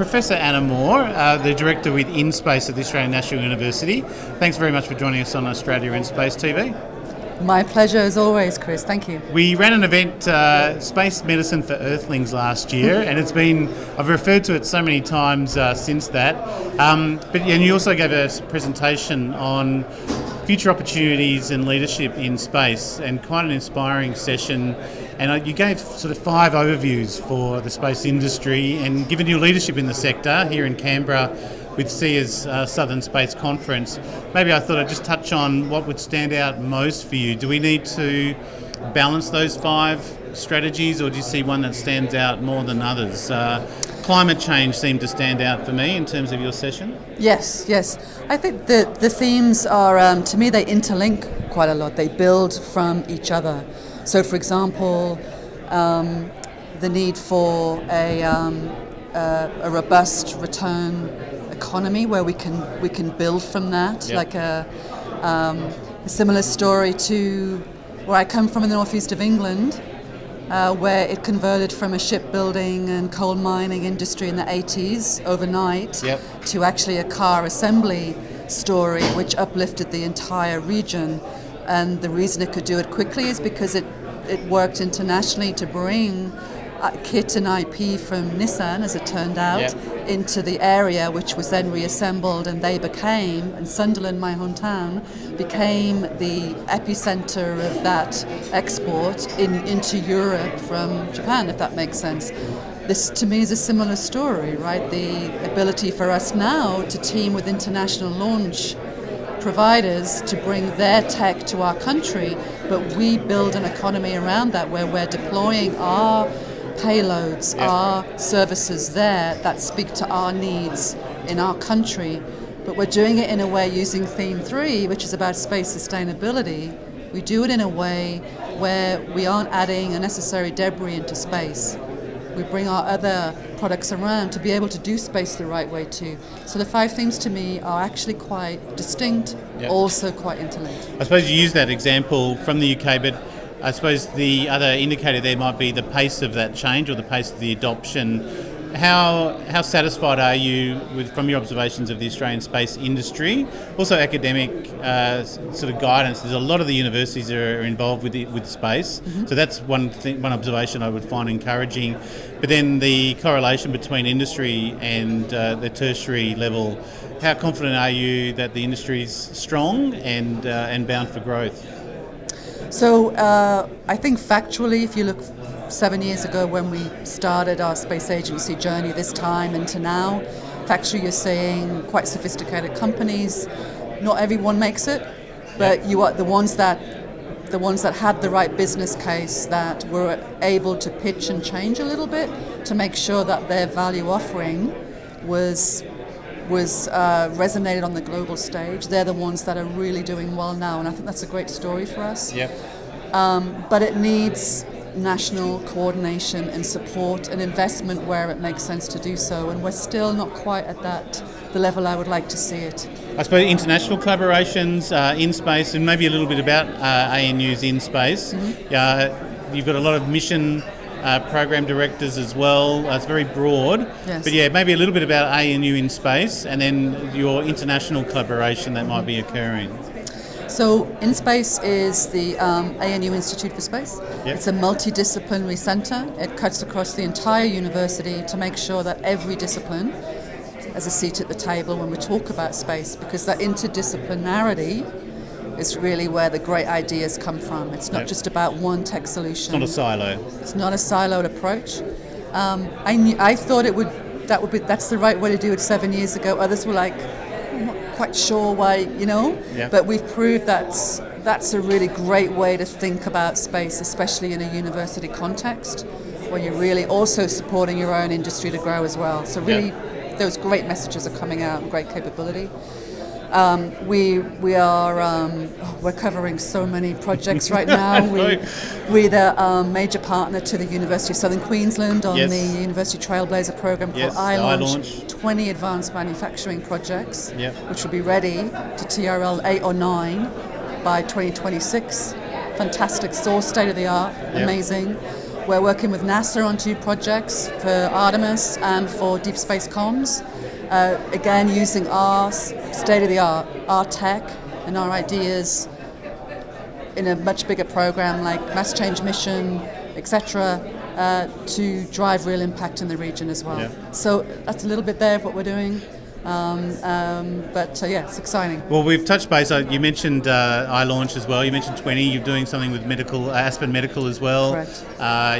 Professor Anna Moore, the Director with InSpace at the Australian National University. Thanks very much for joining us on Australia InSpace TV. My pleasure as always, Chris. Thank you. We ran an event, Space Medicine for Earthlings, last year, and I've referred to it so many times since that. And you also gave a presentation on future opportunities and leadership in space, and quite an inspiring session. And you gave sort of 5 overviews for the space industry, and given your leadership in the sector here in Canberra with SIA's Southern Space Conference, maybe I thought I'd just touch on what would stand out most for you. Do we need to balance those 5 strategies, or do you see one that stands out more than others? Climate change seemed to stand out for me in terms of your session. Yes. I think the themes are, to me, they interlink quite a lot. They build from each other. So, for example, the need for a robust return economy where we can build from that. Yep. Like a similar story to where I come from in the northeast of England, where it converted from a shipbuilding and coal mining industry in the 80s overnight. Yep. To actually a car assembly story which uplifted the entire region. And the reason it could do it quickly is because it worked internationally to bring kit and IP from Nissan, as it turned out, Yep. into the area, which was then reassembled, and and Sunderland, my hometown, became the epicenter of that export into Europe from Japan, if that makes sense. This, to me, is a similar story, right? The ability for us now to team with international launch providers to bring their tech to our country, but we build an economy around that where we're deploying our payloads, yeah. our services there that speak to our needs in our country. But we're doing it in a way using theme 3, which is about space sustainability. We do it in a way where we aren't adding unnecessary debris into space. We bring our other products around to be able to do space the right way too. So the 5 themes to me are actually quite distinct, Yep. also quite interlinked. I suppose you use that example from the UK, but I suppose the other indicator there might be the pace of that change or the pace of the adoption. How satisfied are you from your observations of the Australian space industry? Also academic sort of guidance. There's a lot of the universities that are involved with space, Mm-hmm. so that's one observation I would find encouraging. But then the correlation between industry and the tertiary level. How confident are you that the industry is strong and bound for growth? So I think factually, if you look 7 years ago when we started our space agency journey this time into now, factually you're seeing quite sophisticated companies. Not everyone makes it, but you are the ones that had the right business case, that were able to pitch and change a little bit to make sure that their value offering was resonated on the global stage. They're the ones that are really doing well now, and I think that's a great story for us. Yep. But it needs national coordination and support and investment where it makes sense to do so, and we're still not quite at the level I would like to see it. I suppose international collaborations, InSpace, and maybe a little bit about ANU's InSpace. Mm-hmm. You've got a lot of mission program directors as well. It's very broad. Yes. But yeah, maybe a little bit about ANU InSpace and then your international collaboration that might be occurring. So InSpace is the ANU Institute for Space. Yep. It's a multidisciplinary centre. It cuts across the entire university to make sure that every discipline has a seat at the table when we talk about space, because that interdisciplinarity is really where the great ideas come from. It's not Yep. just about one tech solution. It's not a silo. It's not a siloed approach. I thought that's the right way to do it 7 years ago. Others were like, I'm not quite sure why, Yeah. But we've proved that's a really great way to think about space, especially in a university context, where you're really also supporting your own industry to grow as well. So really, those great messages are coming out, and great capability. We're covering so many projects right now. We're the major partner to the University of Southern Queensland on the University Trailblazer program called iLaunch. 20 advanced manufacturing projects, which will be ready to TRL 8 or 9 by 2026. Fantastic, it's all state of the art, amazing. we're working with NASA on 2 projects for Artemis and for Deep Space Comms. Again, using our state-of-the-art, our tech and our ideas in a much bigger program like Mass Change Mission, etc., to drive real impact in the region as well. Yeah. So that's a little bit there of what we're doing. But yeah, it's exciting. Well, we've touched base. You mentioned iLaunch as well. You mentioned 20. You're doing something with medical, Aspen Medical as well. Correct.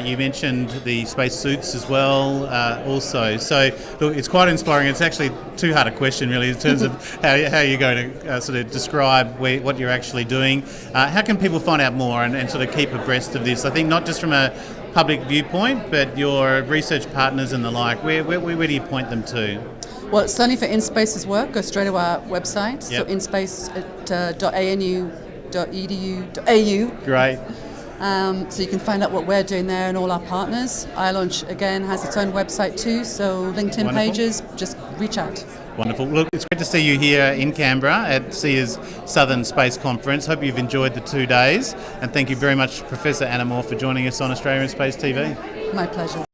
You mentioned the space suits as well. Also, so look, it's quite inspiring. It's actually too hard a question, really, in terms of how you're going to sort of describe what you're actually doing. How can people find out more and sort of keep abreast of this? I think not just from a public viewpoint, but your research partners and the like. Where do you point them to? Well, certainly for InSpace's work, go straight to our website. Yep. So inspace.anu.edu.au. Great. So you can find out what we're doing there and all our partners. iLaunch, again, has its own website too, so LinkedIn Wonderful. pages, just reach out. Wonderful. Look, it's great to see you here in Canberra at SIA's Southern Space Conference. Hope you've enjoyed the 2 days, and thank you very much, Professor Anna Moore, for joining us on Australian Space TV. My pleasure.